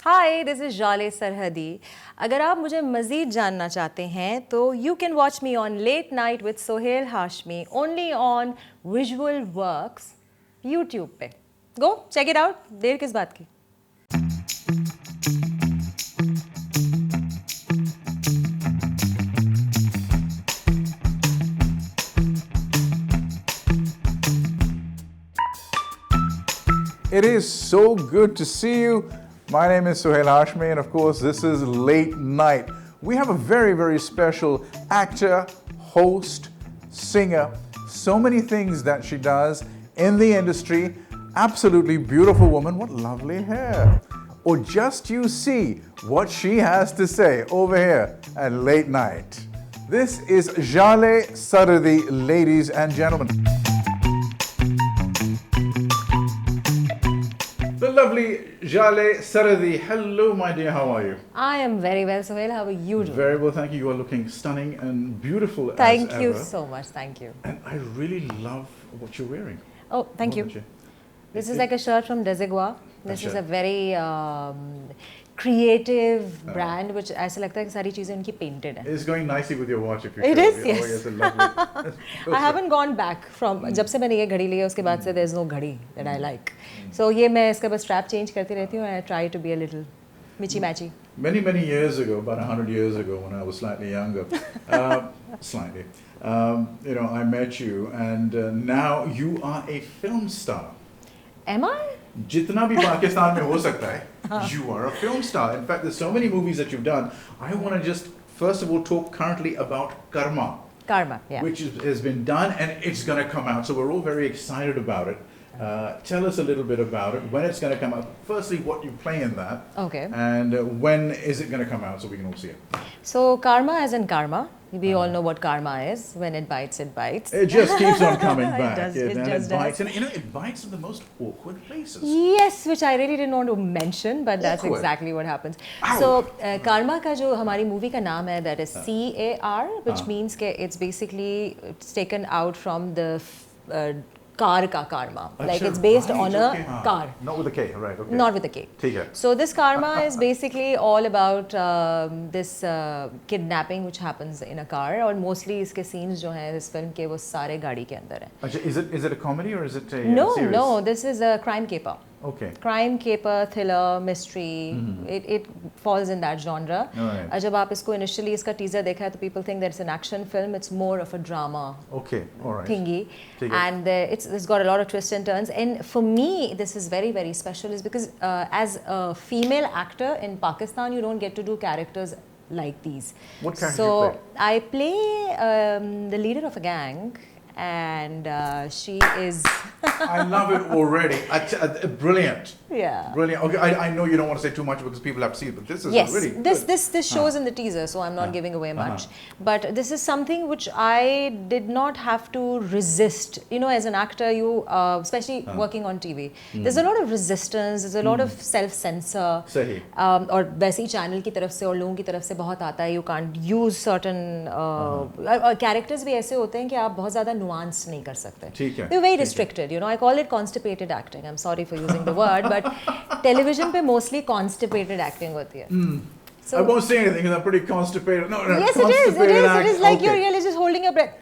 Hi this is जाले सरहदी। अगर आप मुझे मज़ीद जानना चाहते हैं तो you can watch me on late night with Sohail Hashmi only on visual works YouTube पे। Go check it out. देर किस बात की। It is so good to see you. My name is Sohail Hashmi, and of course, this is Late Night. We have a very, very special actor, host, singer, so many things that she does in the industry. Absolutely beautiful woman. What lovely hair. Or just you see what she has to say over here at Late Night. This is Jale Saradi, ladies and gentlemen. The lovely Jale Saradi. Hello, my dear. How are you? I am very well, Sohail. How are you doing? Very well, thank you. You are looking stunning and beautiful Thank as you ever. so much. Thank you. And I really love what you're wearing. Oh, thank you. Love it. This is like a shirt from Desigual. This is अच्छा। a very creative brand, which ऐसा लगता है कि सारी चीजें उनकी painted हैं. It's going nicely with your watch if you It show is, me. yes. Oh, yes, lovely. I haven't gone back from जब से मैंने ये घड़ी ली है उसके बाद से there's no घड़ी that I like. So ये मैं इसका बस strap change करती रहती हूँ. I try to be a little mitchy matchy. Many, many years ago, about 100 years ago, when I was slightly younger, slightly, I met you, and now you are a film star. Am I? जितना भी पाकिस्तान में हो सकता है, you are a film star. In fact, there's so many movies that you've done. I want to just first of all talk currently about Karma, Karma, yeah. which has been done and it's going to come out. So we're all very excited about it. Tell us a little bit about it, when it's going to come out. Firstly, what you play in that. Okay. And when is it going to come out so we can all see it? So karma as in karma. We all know what karma is. When it bites, it bites. It just keeps on coming back. does, and it it just bites. does. And it bites in the most awkward places. Yes, which I really didn't want to mention, but that's Awkward. exactly what happens. Ow. So, Karma का जो हमारी movie का नाम है, that is CAR, which means कि it's basically it's taken out from the car का karma. Like it's based on a car. Not with a K, right? Okay. Not with a K. ठीक है. So this karma is basically all about this kidnapping which happens in a car, और mostly इसके scenes जो हैं इस film के वो सारे गाड़ी के अंदर हैं. अच्छा, is it a comedy or is it a No, series? no, this is a crime caper. Okay. Crime caper, thriller, mystery. It falls in that genre. Alright. जब आप इसको initially इसका teaser देखा है तो people think that it's an action film. It's more of a drama Okay, all right. thingy, ठीक है. and it's got a lot of twists and turns. And for me, this is very, very special, is because as a female actor in Pakistan, you don't get to do characters like these. What character So do you play? I play the leader of a gang, and she is I love it already. Brilliant. yeah. Brilliant. Okay, I know you don't want to say too much because people have to see it, but this is Yes, really this good. this shows in the teaser, so I'm not giving away much. But this is something which I did not have to resist. You know, as an actor, you especially working on TV, there's a lot of resistance. There's a lot of self-censor. सही. और वैसे ही channel की तरफ से और लोगों की तरफ से बहुत आता है. You can't use certain characters भी ऐसे होते हैं कि आप बहुत ज़्यादा nuance नहीं कर सकते. ठीक है. They're very restricted. You know, I call it constipated acting. I'm sorry for using the word, but television पे mostly constipated acting होती है. I won't say anything because I'm pretty constipated. No, Yes, it is. constipated It act- is like okay. you're really just holding your breath.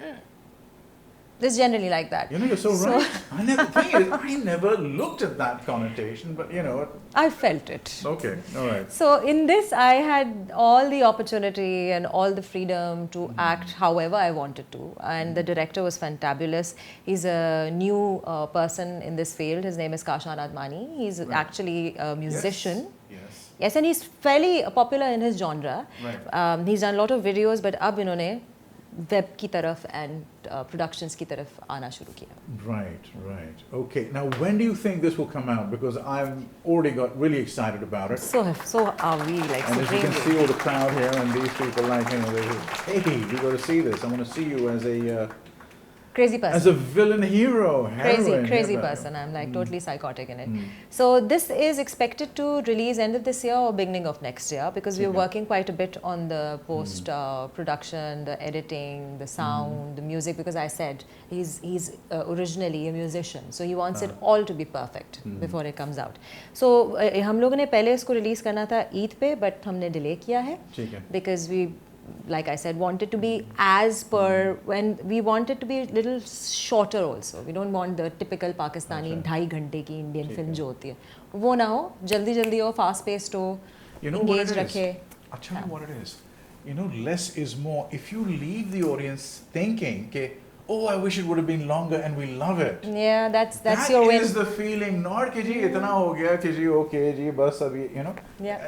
It's generally like that. You know, you're so right. I never looked at that connotation, but you know. I felt it. Okay, all right. So in this, I had all the opportunity and all the freedom to act however I wanted to, and the director was fantabulous. He's a new person in this field. His name is Kashan Admani. He's actually a musician. Yes. Yes, and he's fairly popular in his genre. Right. He's done a lot of videos, but अब इन्होंने web की तरफ and productions की तरफ आना शुरू किया. Right, right. Okay. Now, when do you think this will come out? Because I've already got really excited about it. So are we, like, And as you can supremely. see all the crowd here and these people like, hey, we got to see this. I want to see you as a crazy person. As a villain hero, heroine, Crazy yeah, person. I'm like totally psychotic in it. So this is expected to release end of this year or beginning of next year, because we're working quite a bit on the post production, the editing, the sound, the music, because I said he's originally a musician, so he wants it all to be perfect before it comes out. So हम लोगों ने पहले इसको release करना था ईद पे, but हमने delay किया है ठीक है. because we, like I said, wanted to be as per, when we wanted to be a little shorter also. We don't want the typical Pakistani 2.5 घंटे की Indian film जो होती है वो ना हो, जल्दी हो, fast paced हो, You know what engage it is? रखे. I'll tell you what it is. You know, less is more. If you leave the audience thinking, okay, oh, I wish it would have been longer, and we love it. Yeah, that's That your win. is the feeling. Not कि जी इतना हो गया कि जी okay जी बस अभी, you know. Yeah.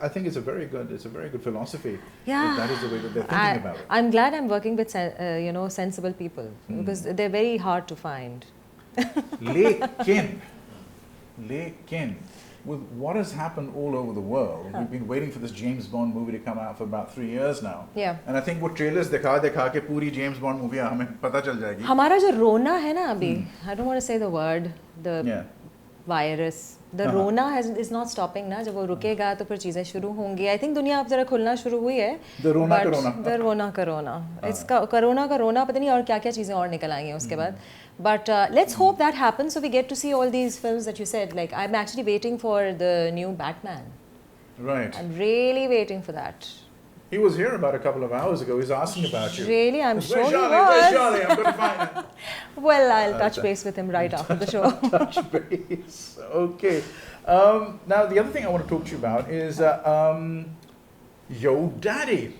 I think it's a very good philosophy. Yeah. If that is the way that they're thinking about it. I'm glad I'm working with sensible people, because they're very hard to find. Lekin, with what has happened all over the world, we've been waiting for this James Bond movie to come out for about 3 years now. Yeah. And I think वो trailers दिखा के पूरी James Bond movie हमें पता चल जाएगी. हमारा जो रोना है ना अभी, I don't want to say the word, the Yeah. virus, the रोना is not stopping ना. जब वो रुकेगा तो फिर चीज़ें शुरू होंगी. I think दुनिया अब जरा खुलना शुरू हुई है. The रोना but करोना. The रोना करोना. इसका करोना का रोना पता नहीं और क्या-क्या चीज़ें और निकल आएंगी उसके बाद. But let's hope that happens, so we get to see all these films that you said. Like, I'm actually waiting for the new Batman. Right. I'm really waiting for that. He was here about a couple of hours ago. He's asking about you. Really, I'm sure he Where's was. Charlie? I'm going to find him. Well, I'll touch base with him right after the show. Touch base. Okay. Now, the other thing I want to talk to you about is Yo Daddy.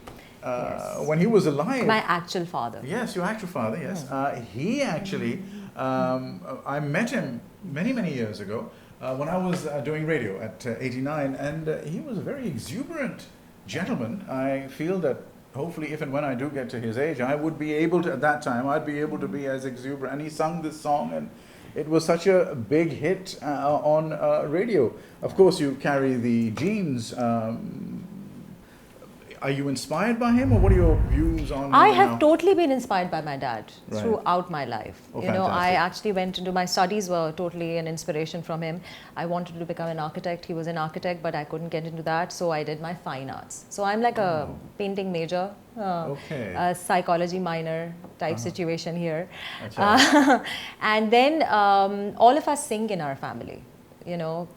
Yes. When he was alive. My actual father. Yes, your actual father, yes. He actually, I met him many years ago when I was doing radio at 89, and he was a very exuberant gentleman. I feel that hopefully if and when I do get to his age, I would be able to, at that time, I'd be able to be as exuberant. And he sung this song, and it was such a big hit on radio. Of course, you carry the genes. Are you inspired by him, or what are your views on I him have now? totally been inspired by my dad Right. throughout my life. Oh, You know, I fantastic. actually went into my studies were totally an inspiration from him. I wanted to become an architect. He was an architect, but I couldn't get into that, so I did my fine arts. So I'm like a painting major, Okay. a psychology minor type situation here. Acha. And then all of us sing in our family. You know,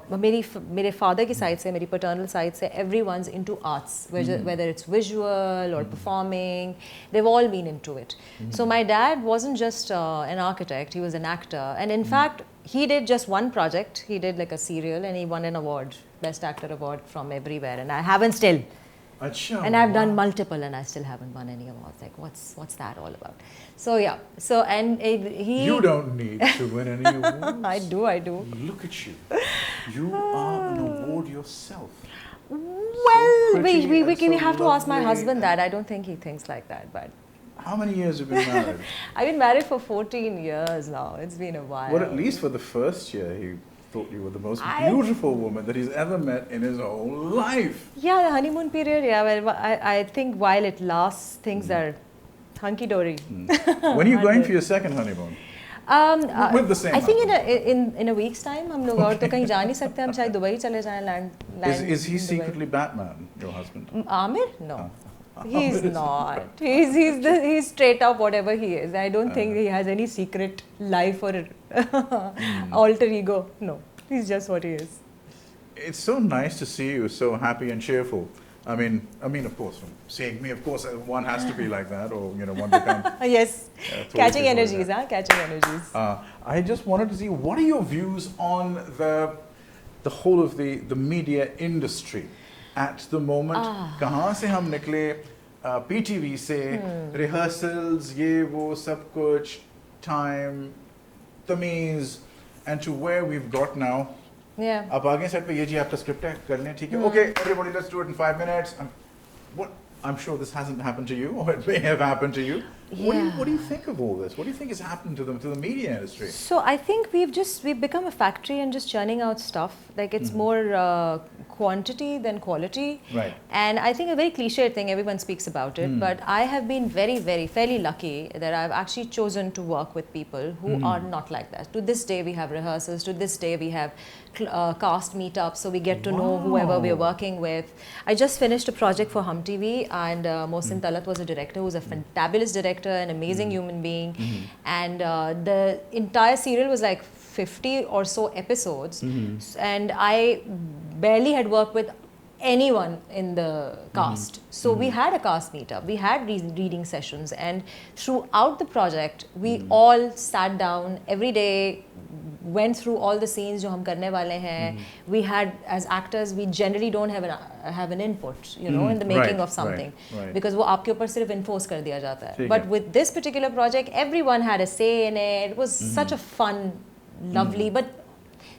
मेरे father की side से, मेरी paternal side से, everyone's into arts, whether it's visual or performing, they've all been into it. So my dad wasn't just an architect, he was an actor. And in fact, he did just one project. He did like a serial and he won an award, Best Actor award from everywhere. And I haven't still. Acha, And I've done wow. multiple and I still haven't won any awards. Like, what's that all about? So yeah, so and he... You don't need to win any awards. I do. Look at you. You are an award yourself. Well, pretty we and can so have to ask my lovely husband and- that. I don't think he thinks like that, but How many years have you been married? I've been married for 14 years now. It's been a while. Well, at least for the first year, he thought you were the most I- beautiful woman that he's ever met in his whole life. Yeah, the honeymoon period. Yeah, well, I think while it lasts, things are hunky dory. When are you going for your second honeymoon? With the same I think husband. in a week's time हम लोग और तो कहीं जा नहीं सकते. हम शायद दुबई चले जाएं land. Is he secretly Batman, your husband? Amir? No. He's Amir is not. He's straight up whatever he is. I don't think he has any secret life or alter ego. No, he's just what he is. It's so nice to see you so happy and cheerful. I mean, of course, from seeing me, of course, one has to be like that, or one becomes. Yes, totally catching different. energies, huh? Catching energies. I just wanted to see, what are your views on the whole of the media industry at the moment? कहाँ से हम निकले? PTV से rehearsals, ये वो सब कुछ, time, तमीज़, and to where we've got now. Yeah. अब आगे सेट पे ये जी आपका स्क्रिप्ट है कर लें ठीक है okay everybody let's do it in 5 minutes. I'm sure this hasn't happened to you or it may have happened to you What do you think of all this? What do you think has happened to the media industry? So I think we've become a factory and just churning out stuff. Like it's more quantity than quality. Right. And I think a very cliched thing, everyone speaks about it, but I have been fairly lucky that I've actually chosen to work with people who are not like that. To this day we have rehearsals, to this day we have cast meetups, so we get to know whoever we're working with. I just finished a project for Hum TV, and Mohsin Talat was a director who's a fantabulous director, an amazing human being, and the entire serial was like 50 or so episodes, and I barely had worked with anyone in the cast. So we had a cast meetup, we had reading sessions, and throughout the project we all sat down every day, went through all the scenes जो हम करने वाले हैं. We had, as actors, we generally don't have an input, you know, in the making of something, because वो आपके ऊपर सिर्फ enforce कर दिया जाता है. But with this particular project, everyone had a say in it. It was such a fun, lovely, but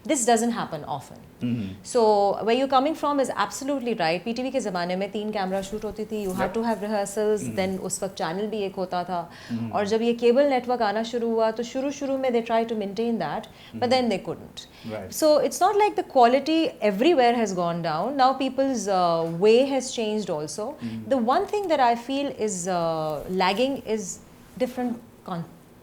this doesn't happen often. So where you're coming from is absolutely right. PTV के ज़माने में 3 camera shoot होती थी. You had to have rehearsals. Then उस वक्त channel भी एक होता था. और जब ये केबल नेटवर्क आना शुरू हुआ तो शुरू में they tried to maintain that, but then they couldn't. Right. So it's not like the quality everywhere has gone down. Now people's way has changed also. The one thing that I feel is lagging is different.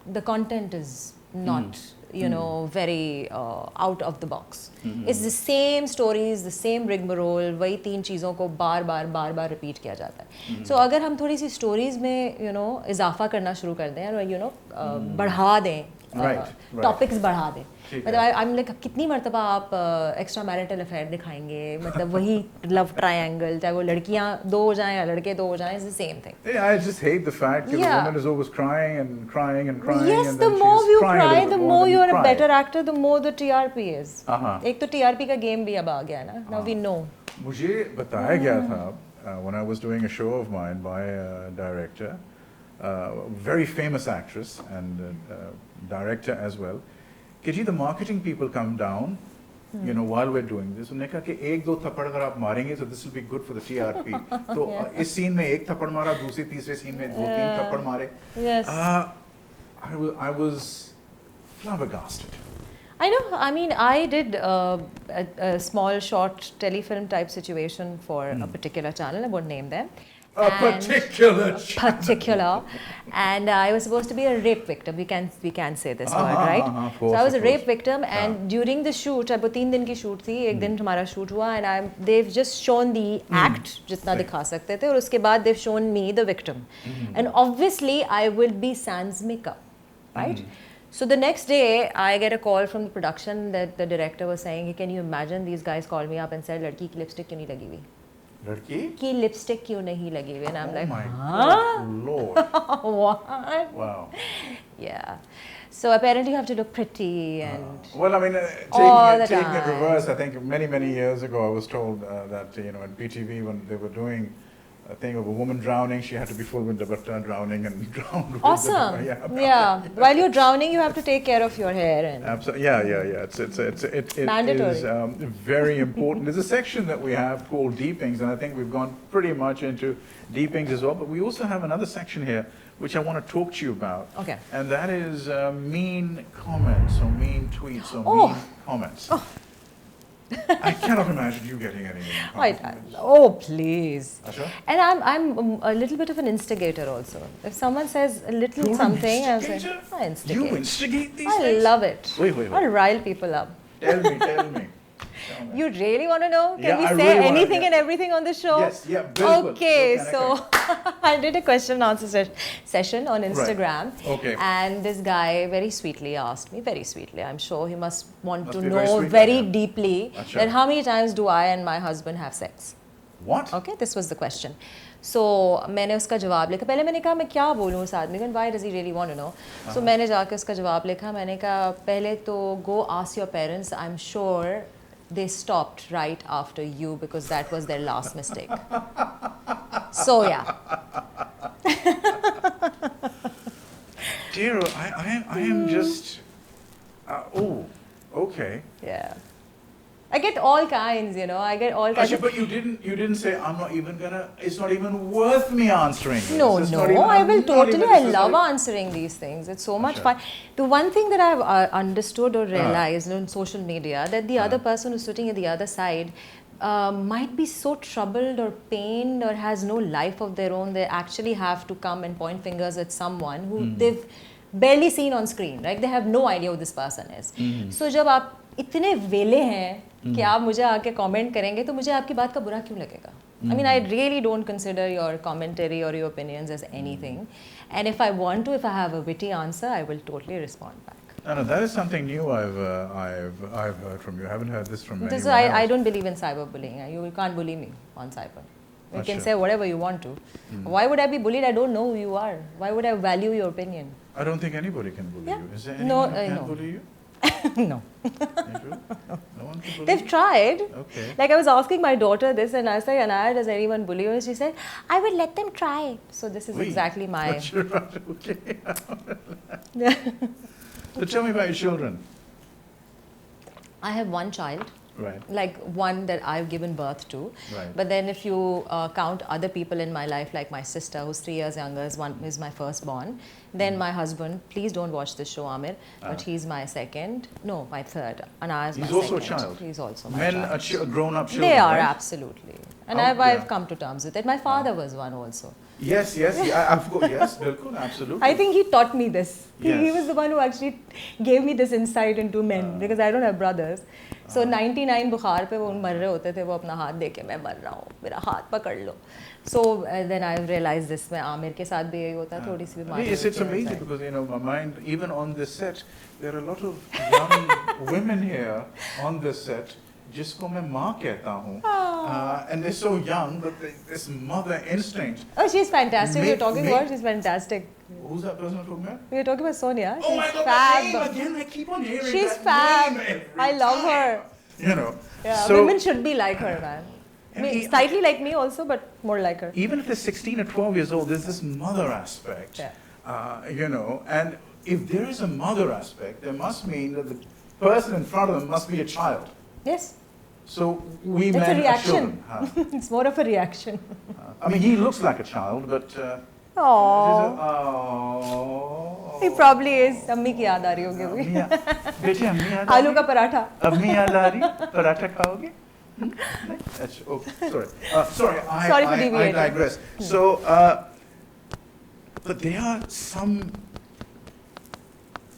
The content is not you know, very out of the box. It's the same stories, the same rigmarole, वही 3 चीज़ों को बार repeat किया जाता है. So अगर हम थोड़ी सी stories में you know इजाफा करना शुरू कर दें और you know बढ़ा दें, topics बढ़ा दें. मतलब I'm like कितनी मर्तबा आप एक्स्ट्रा मैरिटल अफेयर दिखाएंगे, मतलब वही लव ट्रायंगल, चाहे वो लड़कियां 2 हो जाएं या लड़के 2 हो जाएं, it's the same thing. Yeah, I just hate the fact that the woman is always crying and crying and crying. Yes, and the then more she's you crying cry, a the little more than you're you a cry. better actor, the more the TRP is. एक तो TRP का game भी अब आ गया ना. Now we know. मुझे बताया गया था when I was doing a show of mine by a director, very famous actress and director as well. कि the marketing people come down, you know, while we're doing this. उन्होंने कहा कि 1-2 थप्पड़ अगर आप मारेंगे, so this will be good for the TRP. तो इस scene में 1 थप्पड़ मारा, दूसरे तीसरे scene में 2-3 थप्पड़ मारे. Yes. I was flabbergasted. I know. I mean, I did a small, short telefilm type situation for a particular channel. I won't name them. Particular, and I was supposed to be a rape victim. We can say this word, right? So I was a rape victim, and during the shoot, अब 3 दिन की shoot थी, एक दिन हमारा shoot हुआ, and they've just shown the act जितना दिखा सकते थे, और उसके बाद they've shown me the victim, and obviously I will be sans makeup, right? So the next day, I get a call from the production that the director was saying, "Can you imagine these guys called me up and said, लड़की की lipstick क्यों नहीं लगी हुई? लड़की की lipstick क्यों नहीं लगी हुई?" And I'm like, my huh? Lord. What? Wow. Yeah. So apparently you have to look pretty and well, I mean, taking it reverse, I think many years ago I was told that, you know, at BTV when they were doing a thing of a woman drowning, she had to be full with dupatta drowning and drowned. Awesome. Yeah. While you're drowning, you have to take care of your hair and. Absolutely. Yeah. It mandatory. Is very important. There's a section that we have called deepings, and I think we've gone pretty much into deepings as well. But we also have another section here which I want to talk to you about. Okay. And that is mean comments or mean tweets or mean comments. Oh. I cannot imagine you getting any mean comments. Oh, please. Asha? And I'm a little bit of an instigator also. If someone says a little You're something, an I say, instigator? I instigate. You instigate these I things? love it. Wait. I'll rile people up. Tell me. You really want to know? Yeah, Can we I say really wanna, anything yeah. and everything on the show? Yes, yeah, bilkul. Okay, so I did a question and answer session on Instagram. Right. Okay. And this guy very sweetly asked me, very sweetly, I'm sure he must want to be very know sweet, very yeah. deeply, Achha. that how many times do I and my husband have sex? What? Okay, this was the question. So मैंने उसका जवाब लिखा. पहले मैंने कहा मैं क्या बोलूँ उस आदमी को, why does he really want to know? So मैंने जाके उसका जवाब लिखा. मैंने कहा पहले तो go ask your parents. I'm sure they stopped right after you because that was their last mistake. So yeah. Dear, I am just. Oh, okay. Yeah. I get all kinds, you know. I get all kinds. Actually, but you didn't say I'm not even gonna. It's not even worth me answering. this. No, It's no, not even- I will not totally. even- I this is love like- answering these things. It's so much Acha. fun. The one thing that I've understood or realized on social media that the other person who's sitting at the other side might be so troubled or pained or has no life of their own. They actually have to come and point fingers at someone who they've barely seen on screen, right? They have no idea who this person is. So जब आप इतने वेले हैं कि आप मुझे आके comment करेंगे तो मुझे आपकी बात का बुरा क्यों लगेगा? I mean, I really don't consider your commentary or your opinions as anything. And if I want to, if I have a witty answer, I will totally respond back. No, that is something new I've heard from you. I haven't heard this from anyone Because else. I don't believe in cyberbullying. You can't bully me on cyber. You can Acha. say whatever you want to. Why would I be bullied? I don't know who you are. Why would I value your opinion? I don't think anybody can bully Yeah. you. Is there No, anyone who can no. bully you? No. You sure? No one can bully They've you? tried. Okay. Like I was asking my daughter this and I said, Anaya, does anyone bully you? And she said, I will let them try. So this is Oui. exactly my... But you're not okay. So tell me about your children. I have one child. Right. Like one that I've given birth to. Right. But then if you count other people in my life, like my sister who's 3 years younger, is my firstborn. Then my husband, please don't watch this show, Amir, but he's my second. No, my third. Anaya is my He's also a second. child. He's also my Men child. are grown-up children. They are, right? absolutely. And Oh, I've yeah. come to terms with it. My father was one also. Yes, I've got, yes, bilkul, absolutely. I think he taught me this. He Yes. was the one who actually gave me this insight into men because I don't have brothers. So 99 बुखार पे वो मर रहे होते थे वो अपना हाथ दे के मैं मर रहा हूँ मेरा हाथ पकड़ लो. So then I realized this में आमिर के साथ भी यही होता है थोड़ी सी बीमारी. Yes, it's amazing because my mind, even on this set, there are a lot of young women here on this set. जिसको मैं माँ कहता हूँ, and they're so young, but this mother instinct. Oh, she's fantastic. You're talking Make- about she's fantastic. Who's that person I'm talking about? We're talking about Sonia. Oh my She's God, fab. that name again! I keep on hearing She's that fab. name every I love time. her. You know. Yeah, So women should be like her, man. I mean, he- slightly like me also, but more like her. even if they're 16 or 12 years old, there's this mother aspect. Yeah. And if there is a mother aspect, there must mean that the person in front of them must be a child. Yes, So we it's a men are reaction. children. Huh? It's more of a reaction. I mean, he looks like a child, but. Aww. Oh. He probably is. अम्मी की याद आ रही होगी अभी. बेटे अम्मी याद आलू का पराठा. अम्मी याद आ रही पराठा खाओगे? That's, okay, sorry. Sorry, Sorry for I deviating. digress. So, but there are some.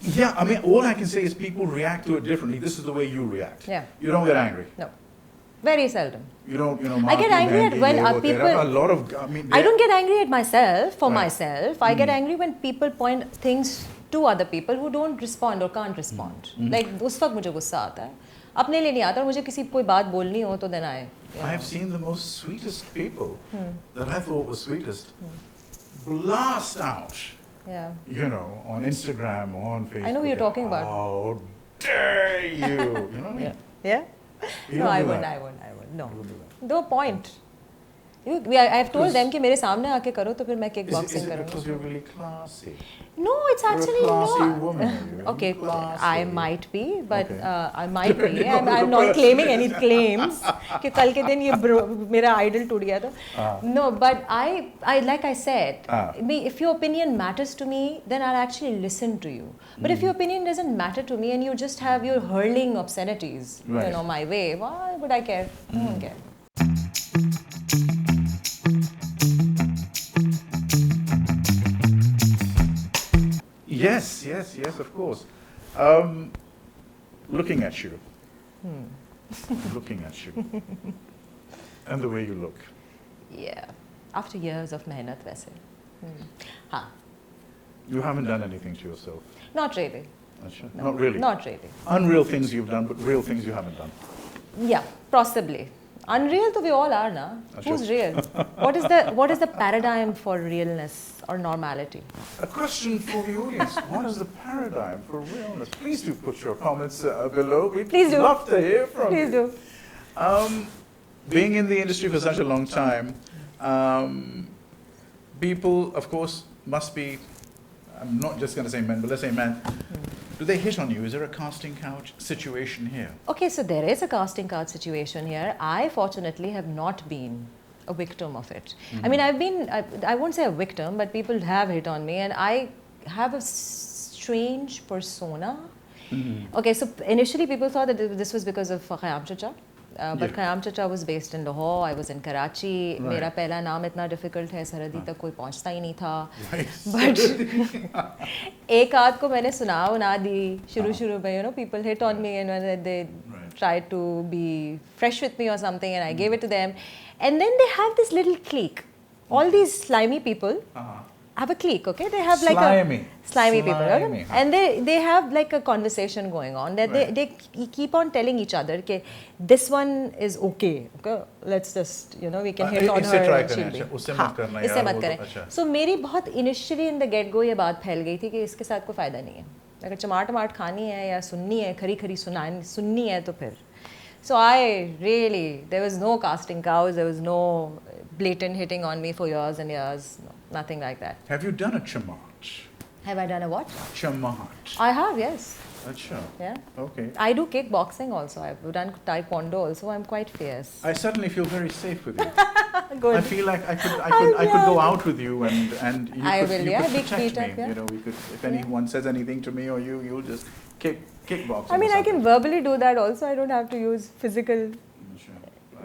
Yeah, I mean, all I can say is people react to it differently. This is the way you react. Yeah. You don't get angry. No, very seldom. You don't, I get angry at when There are a people. lot of. I mean, I don't get angry at myself for Right. myself. I get angry when people point things to other people who don't respond or can't respond. Like उस वक्त मुझे गुस्सा आता है. अपने लिए नहीं आता और मुझे किसी कोई बात बोलनी हो तो then I have seen the most sweetest people that I thought were sweetest blast out, Yeah. on Instagram or on Facebook. I know who you're talking about. How dare you? You know what I mean? Yeah. You No, don't I do wouldn't. that. I wouldn't. I wouldn't. No. You don't do that. No point. I've told them कि मेरे सामने आके करो तो फिर मैं Is kickboxing it because करूँगी. you're really classy? No, it's You're a actually classy not. woman. You're Okay, classy. I might be, but Okay. I might be. Depending on I'm the not person. claiming any claims कि कल के दिन ये मेरा idol टूट गया तो. No, but I like I said, if your opinion matters to me, then I'll actually listen to you. But if your opinion doesn't matter to me and you just have your hurling obscenities, Right. my way, why would I care? I don't care. Yes, of course. Looking at you. Looking at you. And the way you look. Yeah. After years of mehnat वैसे. हाँ. You haven't done anything to yourself. Not really. Acha? No, Not really. Not really. Unreal things you've done, but real things you haven't done. Yeah, possibly. Unreal to we all are na. Achha. Who's real? What is the paradigm for realness or normality? A question for the audience. What is the paradigm for realness? Please do put your comments below. We'd Please do. love to hear from Please you. do. Being in the industry for such a long time, people, of course, must be, I'm not just going to say men, but let's say men, Do they hit on you? Is there a casting couch situation here? Okay, so there is a casting couch situation here. I fortunately have not been a victim of it. I mean, I won't say a victim, but people have hit on me, and I have a strange persona. Okay, so initially people thought that this was because of Khayyam Chacha. But Khayyam Chacha was based in Lahore, I was in Karachi. Right. मेरा पहला नाम इतना difficult है, सरहदी तक कोई पहुंचता ही नहीं था. Right. But एक आध को मैंने सुना दी शुरू में, you know, people hit on me and when they tried to be fresh with me or something, and I gave it to them. And then they have this little clique. All these slimy people have a clique, okay? They have like slimy people, okay? And they have like a conversation going on that they keep on telling each other that this one is okay, let's just, you know, we can hit on her and she'll be. इससे मत करें. So मेरी बहुत initially in the get go ये बात फैल गई थी कि इसके साथ कोई फायदा नहीं है. अगर टमाट खानी है या सुननी है, खरी सुननी है तो फिर. So there was no casting couch, there was no blatant hitting on me for years and years, no, nothing like that. Have you done a chamat? Have I done a what? Chamat. I have, yes. Acha. Yeah. Okay. I do kickboxing also. I've done taekwondo also. I'm quite fierce. I suddenly feel very safe with you. Good. I feel like I could go out with you and you I could, will, you yeah, could big protect beat me. up, yeah. You know, we could, if anyone says anything to me or you'll just kickbox. I mean, I can verbally do that also. I don't have to use physical Sure.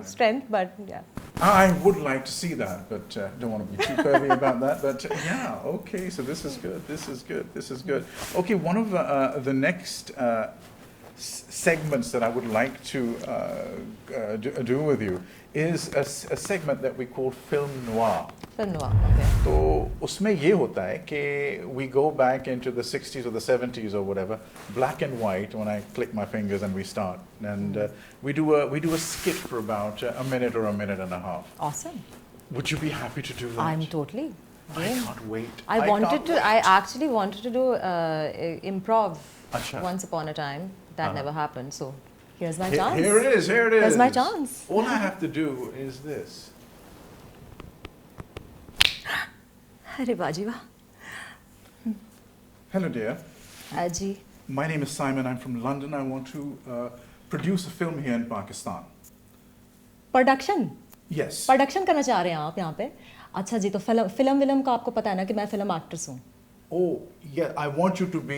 strength, but yeah. I would like to see that, but don't want to be too curvy about that. But yeah, okay. So this is good. This is good. This is good. Okay, one of the next segments that I would like to do with you is a segment that we call film noir. Film noir, okay. तो उसमें ये होता है कि we go back into the 60s or the 70s or whatever, black and white when I click my fingers and we start. And we do a skit for about a minute or a minute and a half. Awesome. Would you be happy to do that? I'm totally game. I can't wait. I actually wanted to do improv Acha. once upon a time. That never happened. So here's my chance. Here it is. Here it is. Here's my chance. All I have to do is this. अरे बाजी वाह. Hello, dear. जी. My name is Simon. I'm from London. I want to produce a film here in Pakistan. Production. Yes. Production करना चाह रहे हैं आप यहाँ पे. अच्छा जी, तो फिल्म का आपको पता है ना कि मैं फिल्म एक्ट्रेस हूँ. Oh, yeah. I want you to be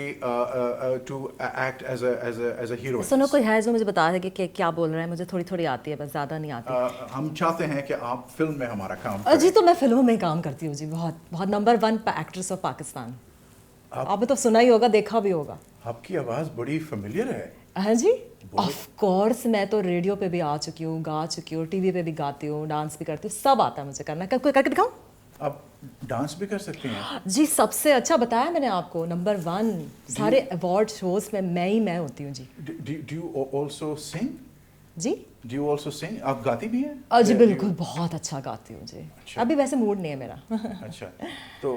to act as a hero. सुनो, कोई है जो मुझे बता दे कि क्या बोल रहा है. मुझे थोड़ी आती है, बस ज़्यादा नहीं आती. हम चाहते हैं कि आप फिल्म में हमारा काम करें. जी, तो मैं फिल्मों में काम करती हूँ जी. बहुत नंबर 1 एक्ट्रेस ऑफ पाकिस्तान. आपने तो सुना ही होगा, देखा भी होगा. आपकी आवाज़ बड़ी फेमिलियर है. हाँ जी. ऑफ कोर्स, मैं तो रेडियो पे भी आ चुकी हूँ, गा चुकी हूँ, टीवी पे भी गाती हूँ, डांस भी करती हूँ, सब आता है मुझे करना. कोई करके दिखाऊँ? आप डांस भी कर सकती हैं? जी, सबसे अच्छा बताया मैंने आपको, नंबर 1 सारे अवार्ड शोज में मैं होती हूँ जी. Do you also sing? Ji. Do you also sing? आप गाती भी हैं? जी बिल्कुल, बहुत अच्छा गाती हूँ जी. अभी वैसे मूड नहीं है मेरा. अच्छा, तो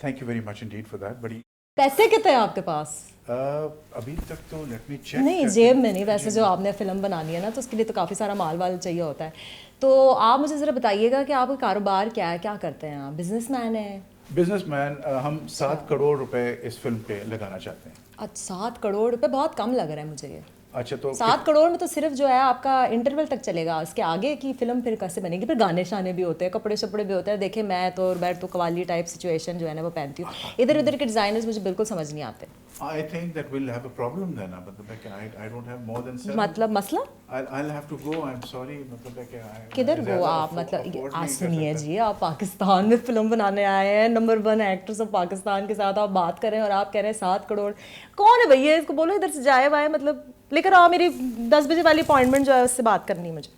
thank you very much Indeed for that. बड़ी पैसे कितने हैं आपके पास? अभी तक तो लेट मी चेक. नहीं, जेब में नहीं. वैसे जो आपने फिल्म बनानी है ना, तो उसके लिए तो काफ़ी सारा माल चाहिए होता है. तो आप मुझे ज़रा बताइएगा कि आपका कारोबार क्या है, क्या करते हैं आप? बिजनेसमैन हैं? बिजनेसमैन. हम 7 करोड़ रुपए इस फिल्म पे लगाना चाहते हैं. अच्छा, 7 करोड़ रुपए बहुत कम लग रहा है मुझे ये. अच्छा, तो 7 करोड़ में तो सिर्फ जो है आपका इंटरवल तक चलेगा. उसके आगे की फिल्म फिर कैसे बनेगी? फिर गाने शाने भी होते हैं, कपड़े शपड़े भी होते हैं. देखिए, मैं तो कवाली टाइप सिचुएशन जो है ना वो पहनती हूँ. इधर उधर के डिजाइनर्स मुझे बिल्कुल समझ नहीं आते. I think that we'll have a problem then. I don't have more than 7. मतलब मसला? I'll have to go. I'm sorry. किधर गो आप? मतलब आज सुनिए जी, आप पाकिस्तान में फिल्म बनाने आए हैं, नंबर 1 एक्ट्रेस ऑफ पाकिस्तान के साथ आप बात कर रहे हैं और आप कह रहे हैं 7 करोड़. कौन है भैया? इसको बोलो इधर से जाए वाए, मतलब लेकर आओ. मेरी 10 बजे वाली अपॉइंटमेंट जो है उससे बात करनी है मुझे.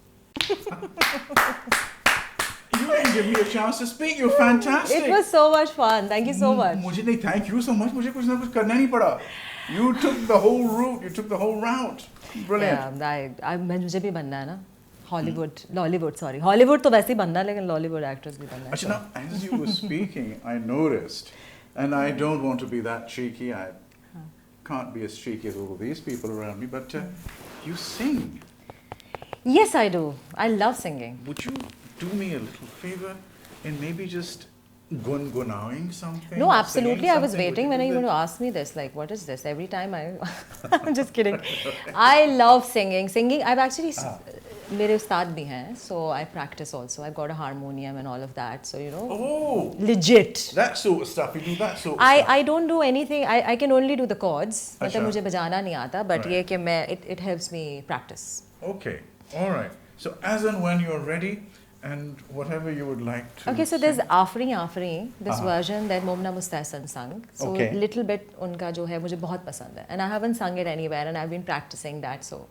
You didn't give me a chance to speak. You're fantastic. It was so much fun. Thank you so much. मुझे नहीं, thank you so much. मुझे कुछ ना कुछ करना नहीं पड़ा. You took the whole route. You took the whole route. Brilliant. Yeah, मुझे भी बनना है ना. हॉलीवुड तो वैसे ही बनना है, लेकिन लॉलीवुड एक्ट्रेस भी बनना है. Actually, now, as you were speaking, I noticed, and I don't want to be that cheeky. I can't be as cheeky as all of these people around me, but you sing. Yes, I do. I love singing. Would you do me a little favor and maybe just gungunawing something? No, absolutely. Singing I was something? waiting Would when you you do were going to that? ask me this. Like, what is this? Every time I'm just kidding. I love singing. Singing, I've actually, मेरे उस्ताद भी हैं, so I practice also. I've got a harmonium and all of that. So, you know, Oh, legit. that sort of stuff. You do that sort of I, stuff. I don't do anything. I can only do the chords. अच्छा. मतलब मुझे बजाना नहीं आता. But Right. ये कि मैं, it helps me practice. Okay, all right. So as and when you're ready, and whatever you would like to. Okay, so there's sing. Afri Afri, this version that Momna Mustahsan sung. So Okay. little bit उनका जो है मुझे बहुत पसंद है. And I haven't sung it anywhere and I've been practicing that. So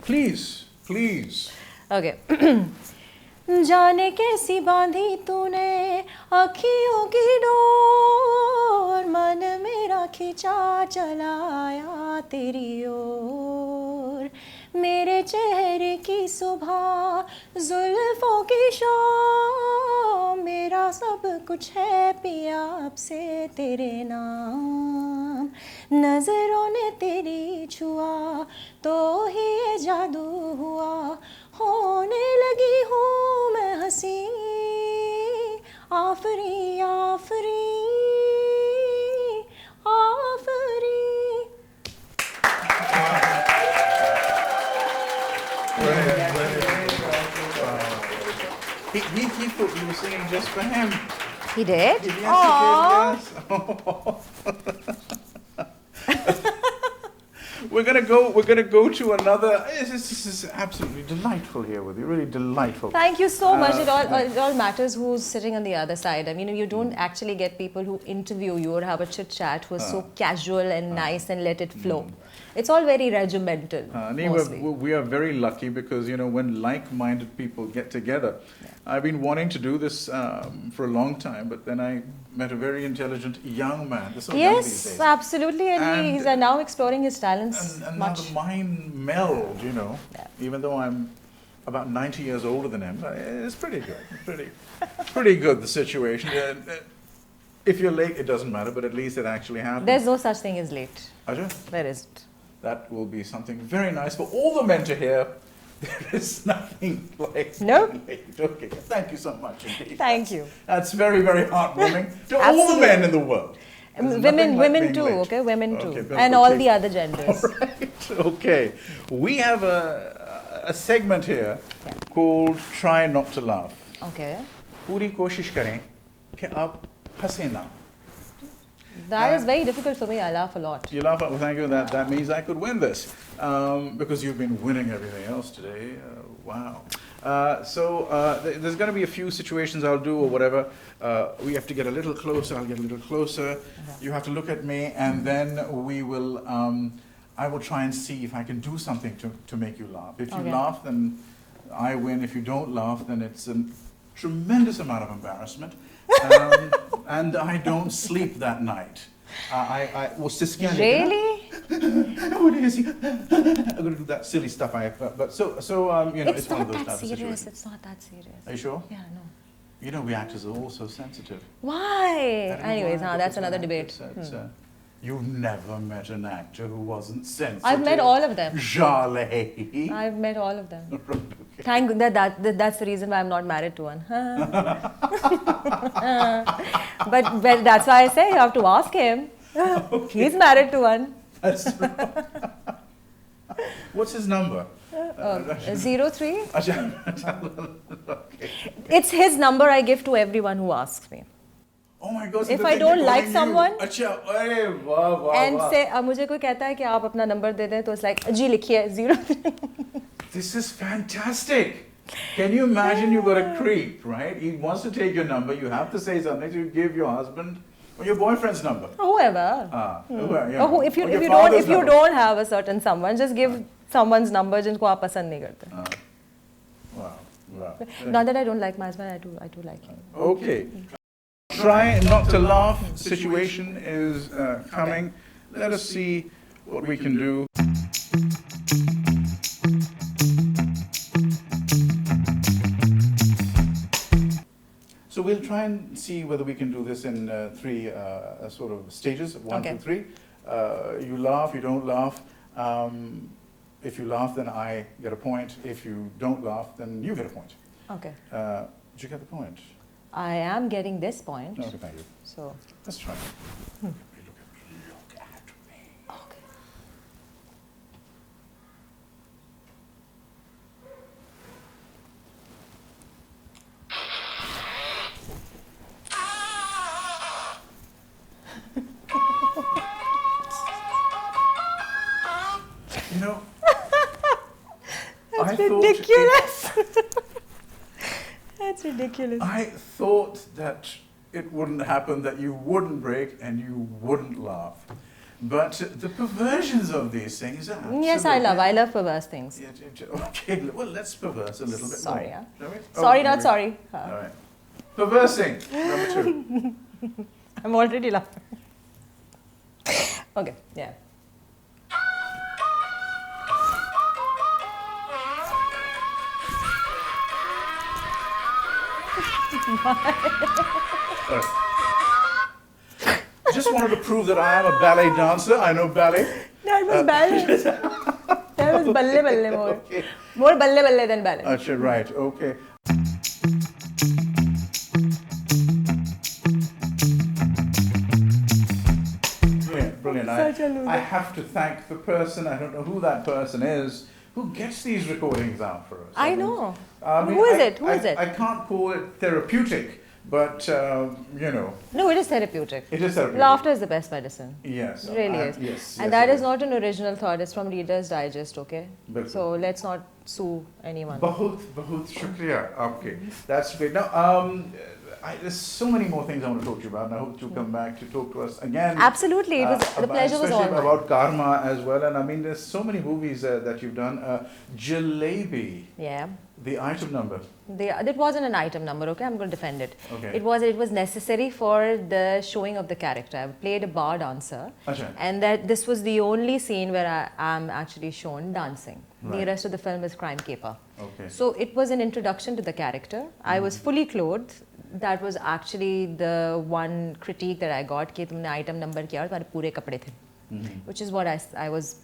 Please, please. okay. जाने कैसी बांधी तूने अखियों की डोर, मन मेरा खिंचा चलाया तेरी ओर, मेरे चेहरे की सुबह जुल्फों की शाम, मेरा सब कुछ है पिया अब से तेरे नाम, नजरों ने तेरी छुआ तो ही ये जादू हुआ, होने लगी हूँ मैं हंसी, आफरी आफरी आफरी. He thought you were singing just for him. He did? Yes, Aww. he did, yes. We're gonna go to another. This is absolutely delightful here with you. Really delightful. Thank you so much. It all matters who's sitting on the other side. I mean, you don't actually get people who interview you or have a chit chat who are so casual and nice and let it flow. It's all very regimental. Mostly. We are very lucky because, you know, when like-minded people get together, I've been wanting to do this for a long time, but then I met a very intelligent young man. They're so young these Yes, days. absolutely. And he's now exploring his talents And now much. the mind meld, you know, Yeah. even though I'm about 90 years older than him, it's pretty good. Pretty good, the situation. If you're late, it doesn't matter, but at least it actually happened. There's no such thing as late. Ajay? There isn't. That will be something very nice for all the men to hear. There is nothing like Nope. late. Okay, thank you so much indeed. Thank you. That's very, very heartwarming to all the Absolutely. men in the world. There's nothing like Women being too, late. okay? Women too. Okay, And bilkul, all theek. the other genders. Right, okay. We have a segment here called Try Not to Laugh. Okay. पूरी कोशिश करें कि आप हंसे ना. That is very difficult for me. I laugh a lot. You laugh at, well, thank you. That means I could win this because you've been winning everything else today. Wow. There's going to be a few situations I'll do or whatever. We have to get a little closer. I'll get a little closer. You have to look at me, and then we will. I will try and see if I can do something to make you laugh. If you Okay. laugh, then I win. If you don't laugh, then it's a tremendous amount of embarrassment. And I don't sleep that night. I was just Really? I'm going to do that silly stuff. But you know, It's one of not those that types of serious. situations. It's not that serious. Are you sure? Yeah, no. You know, we actors are all so sensitive. Why? I don't know Anyways, why, that's because another we're debate. actors, you've never met an actor who wasn't sensitive. I've met all of them. Jolly. I've met all of them. Okay. Thank that's the reason why I'm not married to one. but that's why I say you have to ask him. He's married to one. That's right. What's his number? 03. Okay. It's his number I give to everyone who asks me. Oh my God! so If they're I don't calling like you. someone- अच्छा, अरे वाह वाह And वाह. say मुझे कोई कहता है कि आप अपना नंबर दे दें तो it's like जी लिखिए 03. This is fantastic. Can you imagine you got a creep, right? He wants to take your number. You have to say something. So you give your husband or your boyfriend's number. Whoever. Well, you Or know, if you or your if you don't father's if you number. don't have a certain someone, just give someone's number जिनको आप पसंद नहीं करते. Wow. Not that I don't like my husband, I do like him. Okay. Try not to laugh. Situation is coming. Let us see what we can do. So we'll try and see whether we can do this in three sort of stages. One, Okay. two, three. You laugh, you don't laugh. If you laugh, then I get a point. If you don't laugh, then you get a point. Okay. Did you get the point? I am getting this point. Okay, thank you. So, Let's try. Look at me. okay. You know, That's I thought ridiculous. That's ridiculous. I thought that it wouldn't happen, that you wouldn't break and you wouldn't laugh. But the perversions of these things are Yes, I love perverse things. Okay, well, let's perverse a little bit Sorry, more. yeah. Shall we? Sorry, not maybe. sorry. All right. Perversing, number 2. I'm already laughing. Okay, yeah. All right. Just wanted to prove that I am a ballet dancer. I know ballet. That was ballet. That was balle balle more. Okay. More balle balle than ballet. Achha, right, okay. Brilliant, brilliant. Such a loser. I have to thank the person, I don't know who that person is, who gets these recordings out for us. I mean, know. I Who is it? Who is it? I can't call it therapeutic, but, you know, No, it is therapeutic. it is therapeutic. Laughter is the best medicine. Yes. It really I- is. Yes. And yes, that it is not an original thought. It's from Reader's Digest, okay? Bilkul. So let's not sue anyone. बहुत shukriya. Okay, that's great. Now, there's so many more things I want to talk to you about, and I hope you'll come back to talk to us again. Absolutely. It was, the pleasure was all especially mine. about Karma as well. And I mean, there's so many movies that you've done. Jalebi, Yeah. the item number. It wasn't an item number, okay? I'm going to defend it. Okay. It was necessary for the showing of the character. I played a bar dancer. Acha. And that this was the only scene where I am actually shown dancing. The Right. rest of the film is crime caper. Okay. So it was an introduction to the character. I was fully clothed. That was actually the one critique that I got कि तुमने item number किया और तुम्हारे पूरे कपड़े थे. Which is what I was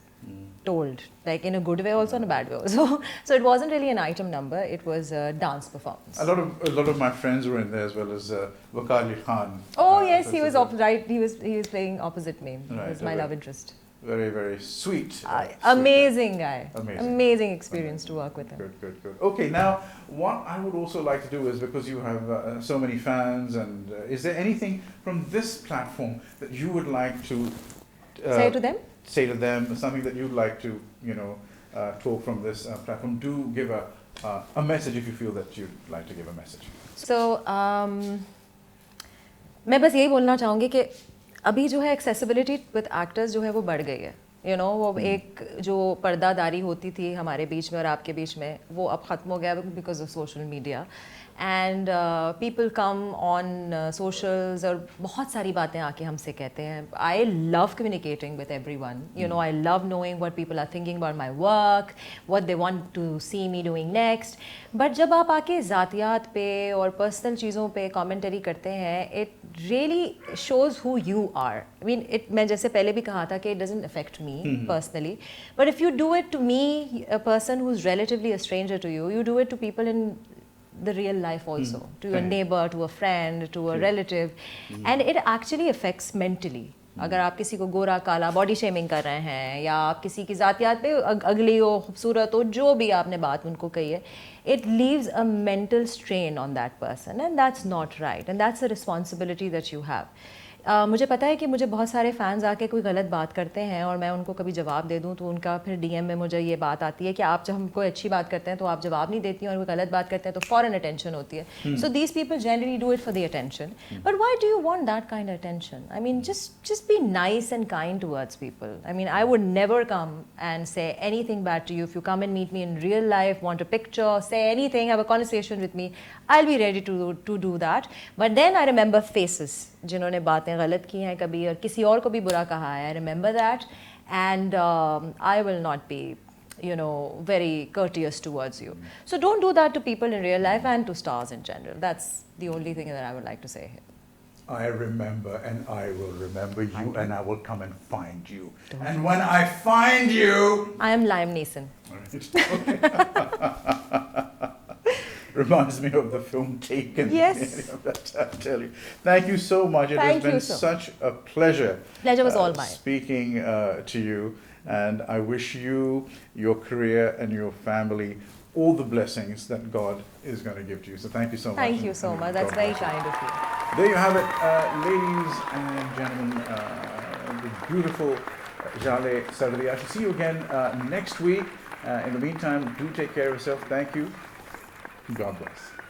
told, like in a good way also and a bad way also. So it wasn't really an item number. It was a dance performance. A lot of my friends were in there as well as Waqar Khan. Oh yes, that's he was a- right. He was playing opposite me. He Right, was my okay. love interest. Very, very sweet. sweet guy. Amazing guy. Amazing. Experience to work with him. Good, good, good. Okay, now what I would also like to do is, because you have so many fans, and is there anything from this platform that you would like to Say to them. say to them, something that you'd like to, talk from this platform? Do give a message if you feel that you'd like to give a message. So मैं बस यही बोलना चाहूँगी कि अभी जो है accessibility with actors जो है वो बढ़ गई है. वो एक जो पर्दादारी होती थी हमारे बीच में और आपके बीच में, वो अब ख़त्म हो गया because of social media. And people come on socials और बहुत सारी बातें आके हमसे कहते हैं. I love communicating with everyone. I love knowing what people are thinking about my work, what they want to see me doing next. But जब आप आके ज़ातियात पे और पर्सनल चीज़ों पे कमेंटरी करते हैं, it really shows who you are. I mean मैं जैसे पहले भी कहा था कि it doesn't affect me personally, but if you do it to me, a person who's relatively a stranger to you, you do it to people in the real life also, to your neighbor, to a friend, to a relative, and it actually affects mentally. अगर आप किसी को गोरा काला body shaming कर रहे हैं या आप किसी की ज़ातियात पे अगली हो, खूबसूरत हो, जो भी आपने बात उनको कही है, it leaves a mental strain on that person, and that's not right, and that's a responsibility that you have. मुझे पता है कि मुझे बहुत सारे फ़ैन्स आके कोई गलत बात करते हैं और मैं उनको कभी जवाब दे दूं तो उनका फिर डीएम में मुझे ये बात आती है कि आप जब हमको अच्छी बात करते हैं तो आप जवाब नहीं देती हैं और वो गलत बात करते हैं तो फ़ौरन अटेंशन होती है. So these people generally do it for the attention. But why do you want that kind of attention? I mean just be nice and kind towards people. I mean, I would never come and say anything bad to you. If you come and meet me in real life, want a picture, say anything, have a conversation with me, I'll be ready to do that. But then I remember faces जिन्होंने बातें गलत की हैं कभी और किसी और को भी बुरा कहा है. I remember that, and I will not be very courteous towards you. So don't do that to people in real life and to stars in general. That's the only thing that I would like to say here. I remember, and I will remember you, and I will come and find you. And when I find you... I am Liam Neeson. reminds me of the film Taken. Yes. I tell you. Thank you so much. It Thank has been you so such a pleasure. Pleasure was all mine. Speaking to you, and I wish you, your career, and your family all the blessings that God is going to give to you. So thank you so much. Thank you so much. That's God very bless you. kind of you. There you have it, ladies and gentlemen, the beautiful Jale Sarvadi. I shall see you again next week. In the meantime, do take care of yourself. Thank you. God bless.